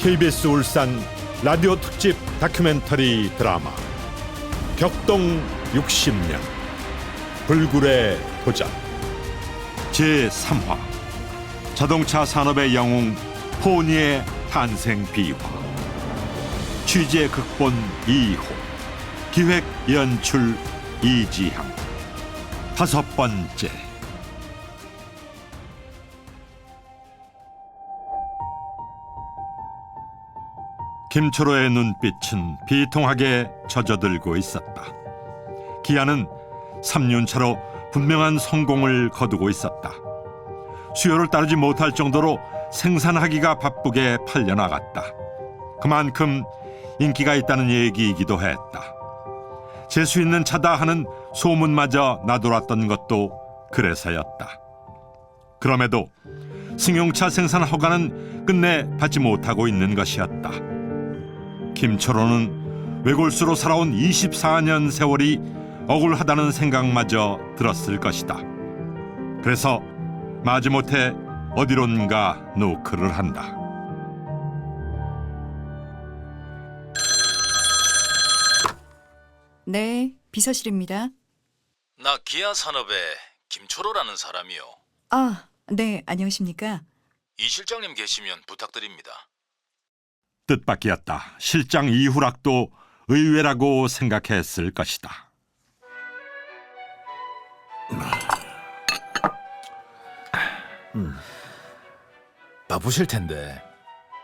KBS 울산 라디오 특집 다큐멘터리 드라마 격동 60년 불굴의 도전 제3화 자동차 산업의 영웅 포니의 탄생 비화. 취재 극본 이호, 기획 연출 이지향. 5번째. 김초로의 눈빛은 비통하게 젖어들고 있었다. 기아는 3년차로 분명한 성공을 거두고 있었다. 수요를 따르지 못할 정도로 생산하기가 바쁘게 팔려나갔다. 그만큼 인기가 있다는 얘기이기도 했다. 재수 있는 차다 하는 소문마저 나돌았던 것도 그래서였다. 그럼에도 승용차 생산 허가는 끝내 받지 못하고 있는 것이었다. 김초로는 외골수로 살아온 24년 세월이 억울하다는 생각마저 들었을 것이다. 그래서 마지못해 어디론가 노크를 한다. 네, 비서실입니다. 나 기아 산업의 김초로라는 사람이요. 아, 네, 안녕하십니까? 이 실장님 계시면 부탁드립니다. 뜻밖이었다. 실장 이후락도 의외라고 생각했을 것이다. 바쁘실 텐데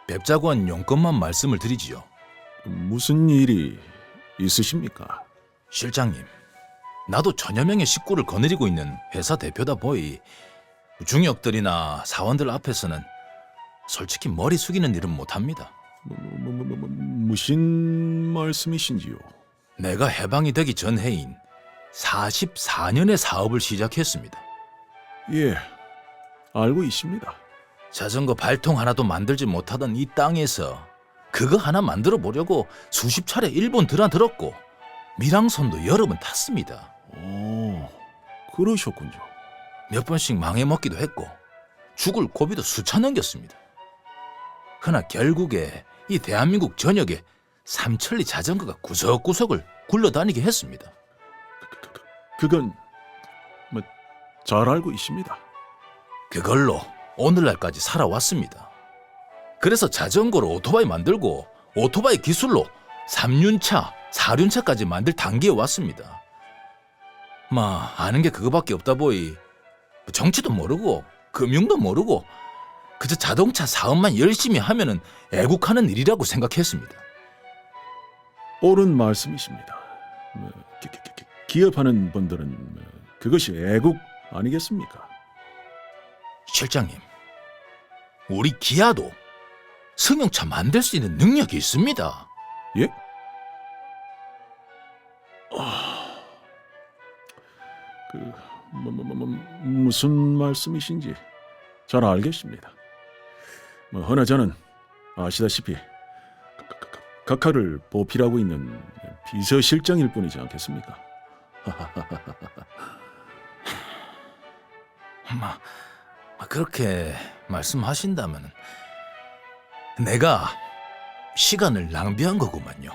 뵙자고 한 용건만 말씀을 드리지요. 무슨 일이 있으십니까? 실장님, 나도 천여 명의 식구를 거느리고 있는 회사 대표다 보이 중역들이나 사원들 앞에서는 솔직히 머리 숙이는 일은 못합니다. 무슨 말씀이신지요? 내가 해방이 되기 전 해인 44년의 사업을 시작했습니다. 예, 알고 있습니다. 자전거 발통 하나도 만들지 못하던 이 땅에서 그거 하나 만들어 보려고 수십 차례 일본 드나들었고 밀항선도 여러 번 탔습니다. 오, 그러셨군요. 몇 번씩 망해먹기도 했고 죽을 고비도 수차 넘겼습니다. 그러나 결국에 이 대한민국 전역에 삼천리 자전거가 구석구석을 굴러다니게 했습니다. 그건 잘 알고 있습니다. 그걸로 오늘날까지 살아왔습니다. 그래서 자전거로 오토바이 만들고 오토바이 기술로 3륜차, 4륜차까지 만들 단계에 왔습니다. 아는 게 그거밖에 없다 보이 정치도 모르고 금융도 모르고 그저 자동차 사업만 열심히 하면은 애국하는 일이라고 생각했습니다. 옳은 말씀이십니다. 기업하는 분들은 그것이 애국 아니겠습니까? 실장님, 우리 기아도 승용차 만들 수 있는 능력이 있습니다. 예? 무슨 말씀이신지 잘 알겠습니다. 허나 저는 아시다시피 각하를 보필하고 있는 비서실장일 뿐이지 않겠습니까? 그렇게 말씀하신다면 내가 시간을 낭비한 거구만요.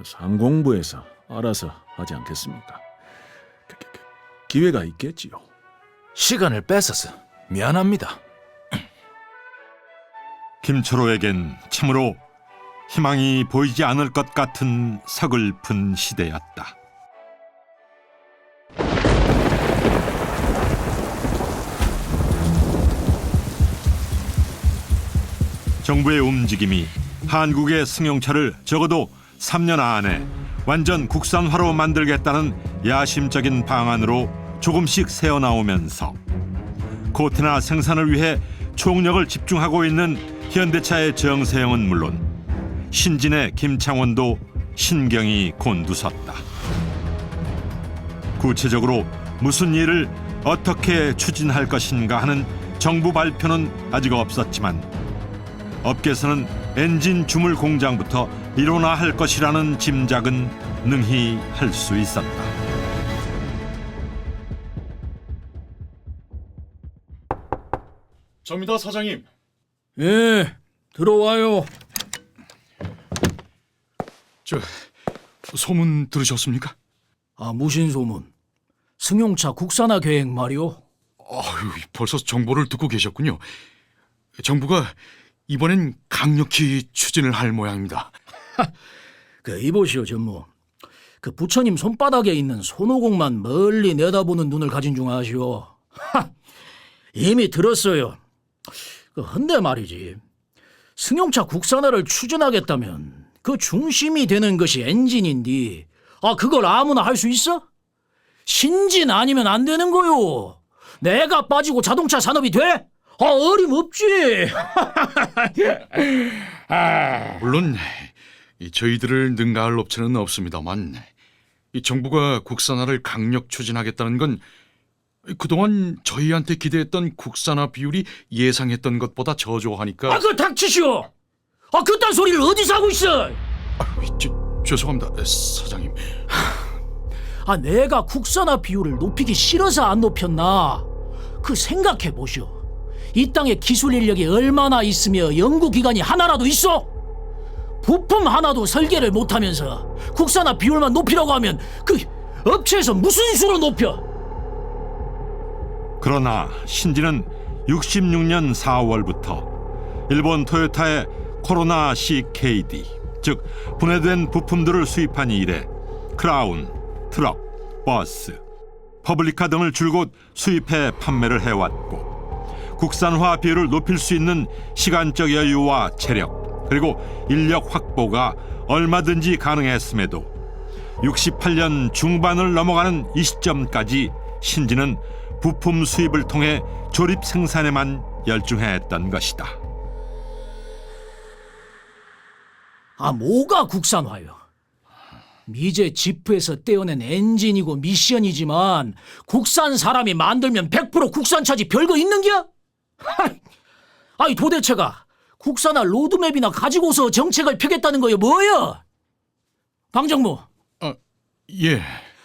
상공부에서 알아서 하지 않겠습니까? 기회가 있겠지요. 시간을 뺏어서 미안합니다. 김초로에겐 참으로 희망이 보이지 않을 것 같은 서글픈 시대였다. 정부의 움직임이 한국의 승용차를 적어도 3년 안에 완전 국산화로 만들겠다는 야심적인 방안으로 조금씩 새어나오면서 코트나 생산을 위해 총력을 집중하고 있는 현대차의 정세영은 물론 신진의 김창원도 신경이 곤두섰다. 구체적으로 무슨 일을 어떻게 추진할 것인가 하는 정부 발표는 아직 없었지만 업계에서는 엔진 주물 공장부터 일어나 할 것이라는 짐작은 능히 할 수 있었다. 접니다, 사장님. 예, 들어와요. 저 소문 들으셨습니까? 아, 무슨 소문? 승용차 국산화 계획 말이오? 아유, 벌써 정보를 듣고 계셨군요. 정부가 이번엔 강력히 추진을 할 모양입니다. 이보시오, 전무. 부처님 손바닥에 있는 손오공만 멀리 내다보는 눈을 가진 중 아시오. 이미 들었어요. 헌데 말이지. 승용차 국산화를 추진하겠다면 그 중심이 되는 것이 엔진인데, 그걸 아무나 할 수 있어? 신진 아니면 안 되는 거요. 내가 빠지고 자동차 산업이 돼? 어림없지. 물론 저희들을 능가할 업체는 없습니다만 이 정부가 국산화를 강력 추진하겠다는 건 그동안 저희한테 기대했던 국산화 비율이 예상했던 것보다 저조하니까. 닥치시오. 그딴 소리를 어디서 하고 있어? 죄송합니다, 사장님. 내가 국산화 비율을 높이기 싫어서 안 높였나? 생각해 보시오. 이 땅에 기술 인력이 얼마나 있으며 연구기관이 하나라도 있어? 부품 하나도 설계를 못하면서 국산화 비율만 높이라고 하면 업체에서 무슨 수로 높여? 그러나 신진은 66년 4월부터 일본 토요타의 코로나 CKD, 즉 분해된 부품들을 수입한 이래 크라운, 트럭, 버스, 퍼블리카 등을 줄곧 수입해 판매를 해왔고, 국산화 비율을 높일 수 있는 시간적 여유와 체력, 그리고 인력 확보가 얼마든지 가능했음에도 68년 중반을 넘어가는 이 시점까지 신진은 부품 수입을 통해 조립 생산에만 열중했던 것이다. 뭐가 국산화요? 미제 지프에서 떼어낸 엔진이고 미션이지만 국산 사람이 만들면 100% 국산차지 별거 있는겨? 도대체가 국산화 로드맵이나 가지고서 정책을 펴겠다는 거요 뭐여? 방정무, 예.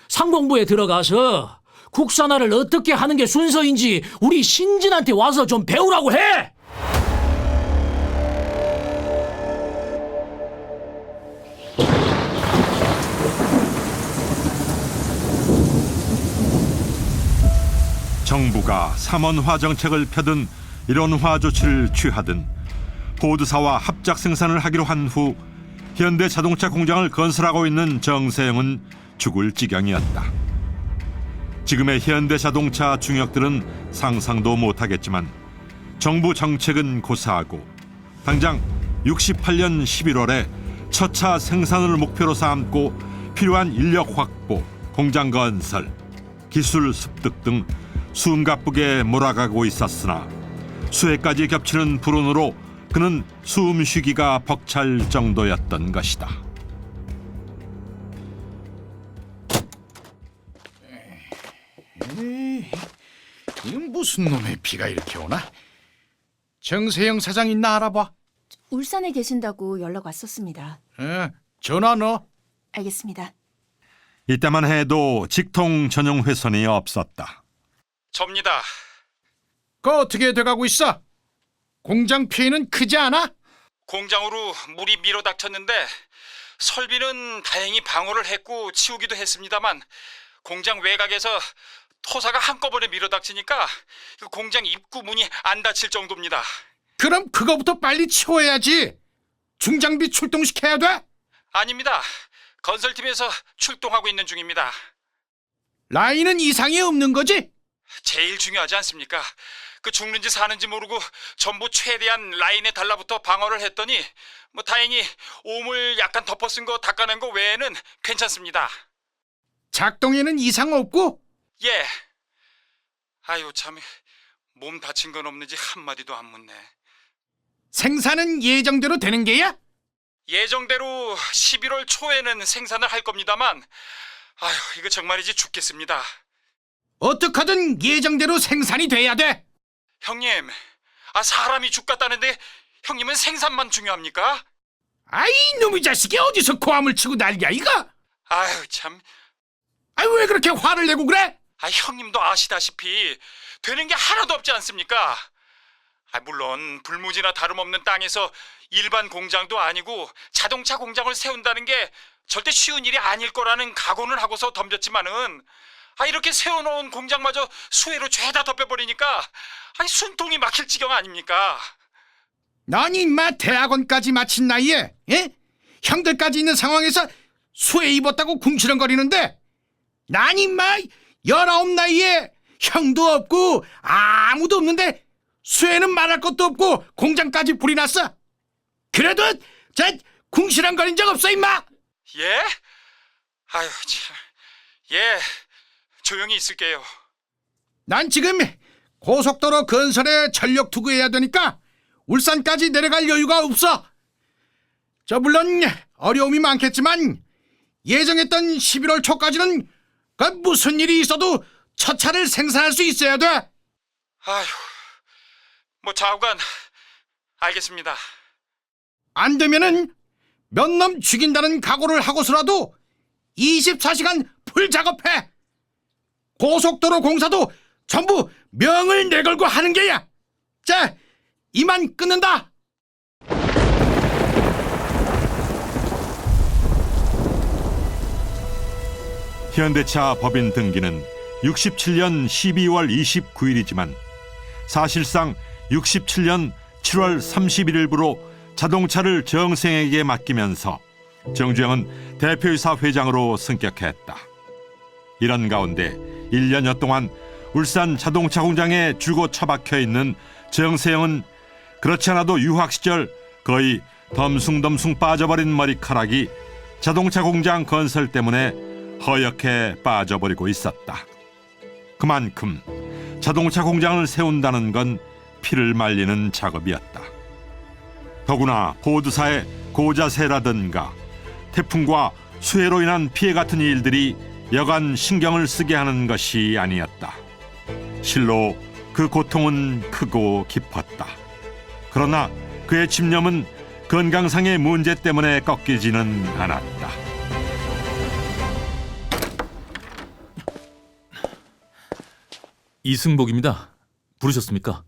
상공부에 들어가서 국산화를 어떻게 하는 게 순서인지 우리 신진한테 와서 좀 배우라고 해! 정부가 삼원화 정책을 펴든 일원화 조치를 취하든 포드사와 합작 생산을 하기로 한 후 현대 자동차 공장을 건설하고 있는 정세영은 죽을 지경이었다. 지금의 현대 자동차 중역들은 상상도 못하겠지만 정부 정책은 고사하고 당장 68년 11월에 첫차 생산을 목표로 삼고 필요한 인력 확보, 공장 건설, 기술 습득 등 숨가쁘게 몰아가고 있었으나 수해까지 겹치는 불운으로 그는 숨쉬기가 벅찰 정도였던 것이다. 이건 무슨 놈의 비가 이렇게 오나? 정세영 사장 있나 알아봐. 울산에 계신다고 연락 왔었습니다. 전화 넣어. 알겠습니다. 이때만 해도 직통 전용 회선이 없었다. 접니다. 그 어떻게 돼가고 있어? 공장 피해는 크지 않아? 공장으로 물이 밀어닥쳤는데 설비는 다행히 방어를 했고 치우기도 했습니다만 공장 외곽에서 토사가 한꺼번에 밀어닥치니까 공장 입구 문이 안 닫힐 정도입니다. 그럼 그거부터 빨리 치워야지. 중장비 출동시켜야 돼? 아닙니다. 건설팀에서 출동하고 있는 중입니다. 라인은 이상이 없는 거지? 제일 중요하지 않습니까? 죽는지 사는지 모르고 전부 최대한 라인에 달라붙어 방어를 했더니 다행히 오물 약간 덮어 쓴 거 닦아낸 거 외에는 괜찮습니다. 작동에는 이상 없고? 예. 아유 참, 몸 다친 건 없는지 한마디도 안 묻네. 생산은 예정대로 되는 게야? 예정대로 11월 초에는 생산을 할 겁니다만 아유 이거 정말이지 죽겠습니다. 어떻게든 예정대로 생산이 돼야 돼. 형님, 사람이 죽겠다는데 형님은 생산만 중요합니까? 아이 놈의 자식이 어디서 고함을 치고 난리야 이거? 아유 참. 왜 그렇게 화를 내고 그래? 형님도 아시다시피 되는 게 하나도 없지 않습니까? 물론 불무지나 다름없는 땅에서 일반 공장도 아니고 자동차 공장을 세운다는 게 절대 쉬운 일이 아닐 거라는 각오는 하고서 덤볐지만은 이렇게 세워놓은 공장마저 수해로 죄다 덮여버리니까 숨통이 막힐 지경 아닙니까? 넌 임마 대학원까지 마친 나이에 형들까지 있는 상황에서 수해 입었다고 궁시렁거리는데 난 임마 19 나이에 형도 없고 아무도 없는데 수해는 말할 것도 없고 공장까지 불이 났어. 그래도 저 궁시렁거린 적 없어 임마. 예? 아유 참. 예, 조용히 있을게요. 난 지금 고속도로 건설에 전력 투구해야 되니까 울산까지 내려갈 여유가 없어. 저 물론 어려움이 많겠지만 예정했던 11월 초까지는 그 무슨 일이 있어도 첫 차를 생산할 수 있어야 돼. 아휴, 뭐 좌우간 알겠습니다. 안 되면은 몇 놈 죽인다는 각오를 하고서라도 24시간 풀 작업해. 고속도로 공사도 전부 명을 내걸고 하는 게야. 자, 이만 끊는다. 현대차 법인 등기는 67년 12월 29일이지만 사실상 67년 7월 31일부로 자동차를 정생에게 맡기면서 정주영은 대표이사 회장으로 승격했다. 이런 가운데 1년여 동안 울산 자동차 공장에 줄곧 처박혀 있는 정세영은 그렇지 않아도 유학 시절 거의 덤숭덤숭 빠져버린 머리카락이 자동차 공장 건설 때문에 허옇게 빠져버리고 있었다. 그만큼 자동차 공장을 세운다는 건 피를 말리는 작업이었다. 더구나 포드사의 고자세라든가 태풍과 수해로 인한 피해 같은 일들이 여간 신경을 쓰게 하는 것이 아니었다. 실로 그 고통은 크고 깊었다. 그러나 그의 집념은 건강상의 문제 때문에 꺾이지는 않았다. 이승복입니다. 부르셨습니까?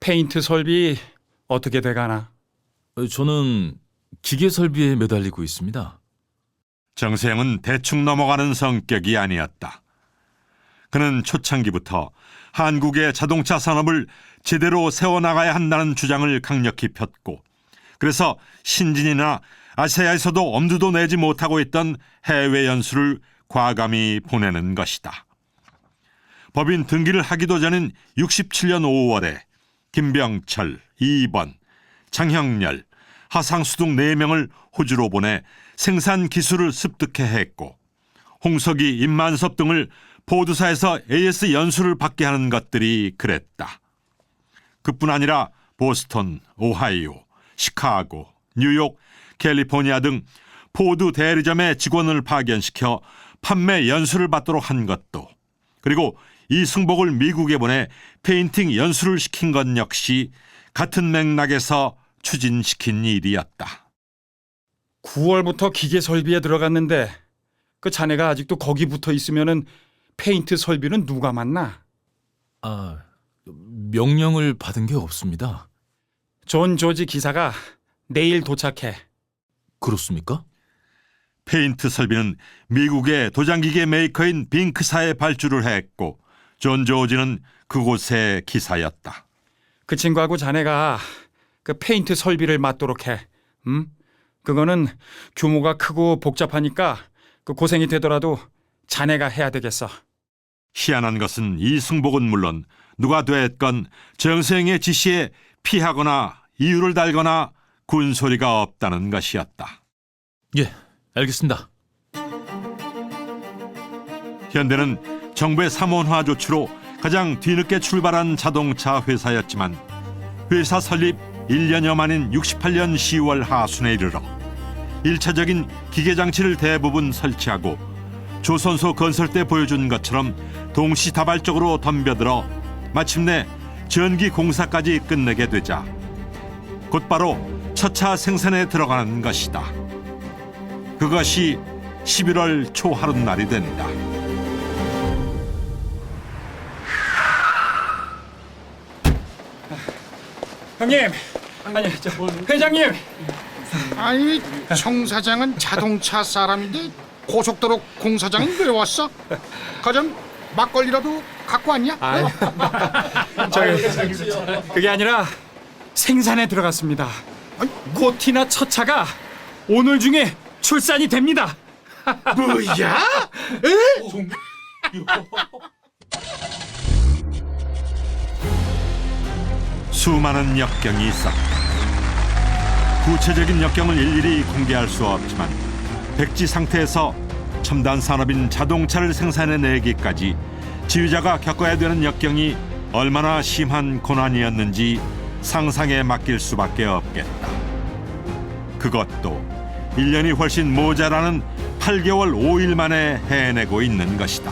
페인트 설비 어떻게 돼가나? 저는 기계 설비에 매달리고 있습니다. 정세영은 대충 넘어가는 성격이 아니었다. 그는 초창기부터 한국의 자동차 산업을 제대로 세워나가야 한다는 주장을 강력히 폈고, 그래서 신진이나 아시아에서도 엄두도 내지 못하고 있던 해외 연수를 과감히 보내는 것이다. 법인 등기를 하기도 전인 67년 5월에 김병철, 이번, 장형렬, 하상수 등 4명을 호주로 보내 생산 기술을 습득해 했고, 홍석이, 임만섭 등을 포드사에서 AS 연수를 받게 하는 것들이 그랬다. 그뿐 아니라 보스턴, 오하이오, 시카고, 뉴욕, 캘리포니아 등 포드 대리점에 직원을 파견시켜 판매 연수를 받도록 한 것도, 그리고 이승복을 미국에 보내 페인팅 연수를 시킨 것 역시 같은 맥락에서 추진시킨 일이었다. 9월부터 기계 설비에 들어갔는데 그 자네가 아직도 거기 붙어 있으면은 페인트 설비는 누가 맡나? 명령을 받은 게 없습니다. 존 조지 기사가 내일 도착해. 그렇습니까? 페인트 설비는 미국의 도장기계 메이커인 빙크사에 발주를 했고, 존 조지는 그곳의 기사였다. 그 친구하고 자네가 그 페인트 설비를 맡도록 해. 그거는 규모가 크고 복잡하니까 그 고생이 되더라도 자네가 해야 되겠어. 희한한 것은 이승복은 물론 누가 됐건 정세영의 지시에 피하거나 이유를 달거나 군소리가 없다는 것이었다. 예, 알겠습니다. 현대는 정부의 삼원화 조치로 가장 뒤늦게 출발한 자동차 회사였지만 회사 설립 1년여 만인 68년 10월 하순에 이르러 1차적인 기계장치를 대부분 설치하고 조선소 건설 때 보여준 것처럼 동시다발적으로 덤벼들어 마침내 전기 공사까지 끝내게 되자 곧바로 첫차 생산에 들어가는 것이다. 그것이 11월 초 하룻날이 된다. 형님, 아니 저 회장님. 아니 청 사장은 자동차 사람인데 고속도로 공사장이 왜 왔어? 가좀 막걸리라도 갖고 왔냐? 그게 아니라 생산에 들어갔습니다. 코티나 첫 차가 오늘 중에 출산이 됩니다. 뭐야? 수많은 역경이 있었다. 구체적인 역경을 일일이 공개할 수 없지만 백지 상태에서 첨단 산업인 자동차를 생산해내기까지 지휘자가 겪어야 되는 역경이 얼마나 심한 고난이었는지 상상에 맡길 수밖에 없겠다. 그것도 1년이 훨씬 모자라는 8개월 5일 만에 해내고 있는 것이다.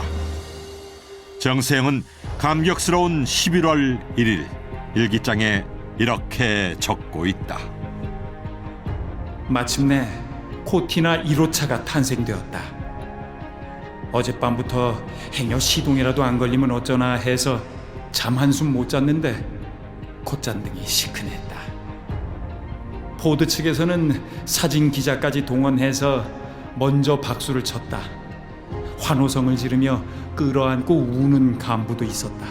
정세영은 감격스러운 11월 1일 일기장에 이렇게 적고 있다. 마침내 코티나 1호차가 탄생되었다. 어젯밤부터 행여 시동이라도 안 걸리면 어쩌나 해서 잠 한숨 못 잤는데 콧잔등이 시큰했다. 포드 측에서는 사진 기자까지 동원해서 먼저 박수를 쳤다. 환호성을 지르며 끌어안고 우는 간부도 있었다.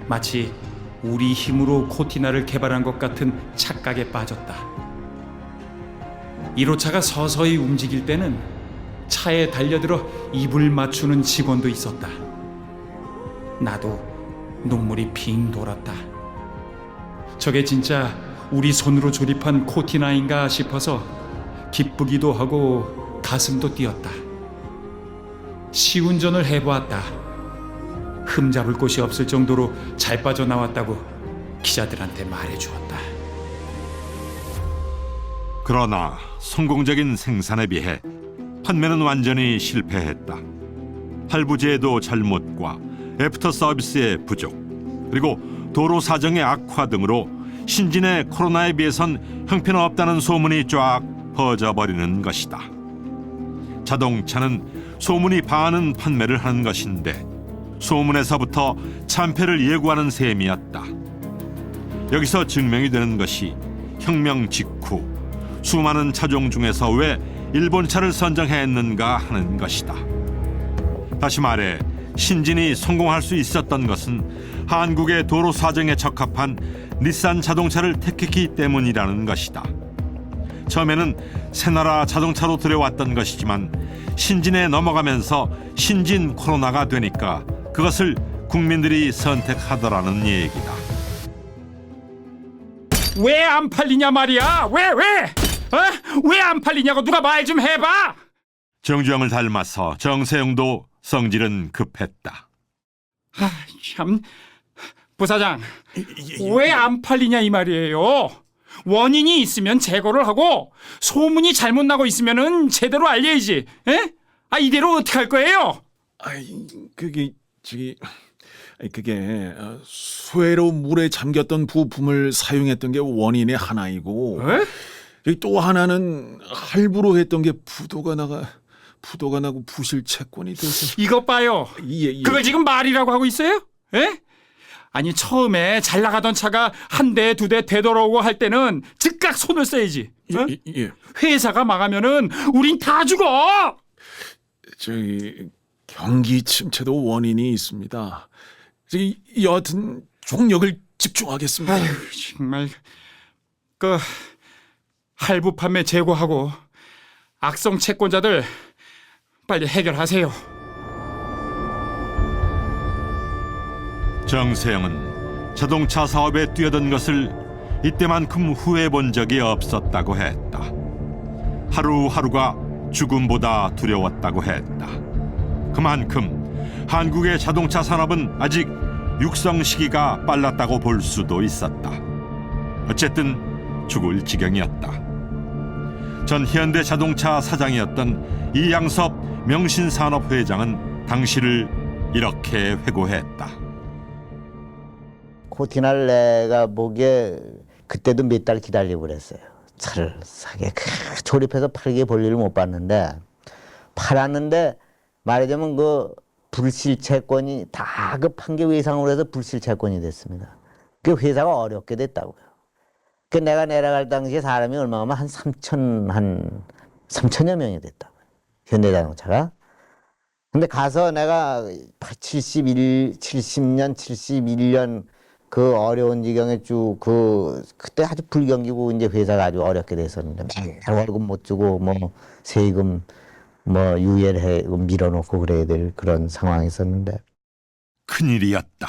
마치 우리 힘으로 코티나를 개발한 것 같은 착각에 빠졌다. 1호차가 서서히 움직일 때는 차에 달려들어 입을 맞추는 직원도 있었다. 나도 눈물이 핑 돌았다. 저게 진짜 우리 손으로 조립한 코티나인가 싶어서 기쁘기도 하고 가슴도 뛰었다. 시운전을 해보았다. 흠잡을 곳이 없을 정도로 잘 빠져나왔다고 기자들한테 말해주었다. 그러나 성공적인 생산에 비해 판매는 완전히 실패했다. 할부제도 잘못과 애프터 서비스의 부족, 그리고 도로 사정의 악화 등으로 신진의 코로나에 비해선 형편없다는 소문이 쫙 퍼져버리는 것이다. 자동차는 소문이 반은 판매를 하는 것인데 소문에서부터 참패를 예고하는 셈이었다. 여기서 증명이 되는 것이 혁명 직후 수많은 차종 중에서 왜 일본차를 선정했는가 하는 것이다. 다시 말해 신진이 성공할 수 있었던 것은 한국의 도로 사정에 적합한 닛산 자동차를 택했기 때문이라는 것이다. 처음에는 새나라 자동차로 들여왔던 것이지만 신진에 넘어가면서 신진 코로나가 되니까 그것을 국민들이 선택하더라는 얘기다. 왜 안 팔리냐 말이야? 왜? 왜 안 팔리냐고 누가 말 좀 해봐. 정주영을 닮아서 정세영도 성질은 급했다. 참, 부사장, 왜 안 팔리냐 이 말이에요. 원인이 있으면 제거를 하고 소문이 잘못 나고 있으면은 제대로 알려야지. 에? 이대로 어떻게 할 거예요? 그게 수해로 물에 잠겼던 부품을 사용했던 게 원인의 하나이고, 또 하나는 할부로 했던 게 부도가 나고 부실 채권이 돼서. 이것 봐요. 예. 그걸 지금 말이라고 하고 있어요? 에? 아니 처음에 잘 나가던 차가 한 대, 두 대 되돌아오고 할 때는 즉각 손을 써야지. 어? 예. 회사가 망하면은 우린 다 죽어. 경기 침체도 원인이 있습니다. 여하튼 총력을 집중하겠습니다. 아유 정말 그 할부 판매 재고하고 악성 채권자들 빨리 해결하세요. 정세영은 자동차 사업에 뛰어든 것을 이때만큼 후회본 적이 없었다고 했다. 하루하루가 죽음보다 두려웠다고 했다. 그만큼 한국의 자동차 산업은 아직 육성 시기가 빨랐다고 볼 수도 있었다. 어쨌든 죽을 지경이었다. 전 현대자동차 사장이었던 이양섭 명신산업회장은 당시를 이렇게 회고했다. 코티나를 내가 보기에 그때도 몇 달 기다리고 그랬어요. 차를 사게 조립해서 팔게 볼 일을 못 봤는데 팔았는데 말하자면 그 불실채권이 다 그 판결 외상으로 해서 불실채권이 됐습니다. 그 회사가 어렵게 됐다고요. 그 내가 내려갈 당시에 사람이 얼마면 한 3천여 명이 됐다고요. 현대자동차가. 근데 가서 내가 70년, 71년 그 어려운 지경에 쭉 그때 아주 불경기고 이제 회사가 아주 어렵게 됐었는데 맨날 월급 못 주고 뭐 세금 뭐 유예해 밀어놓고 그래야 될 그런 상황이 있었는데 큰일이었다.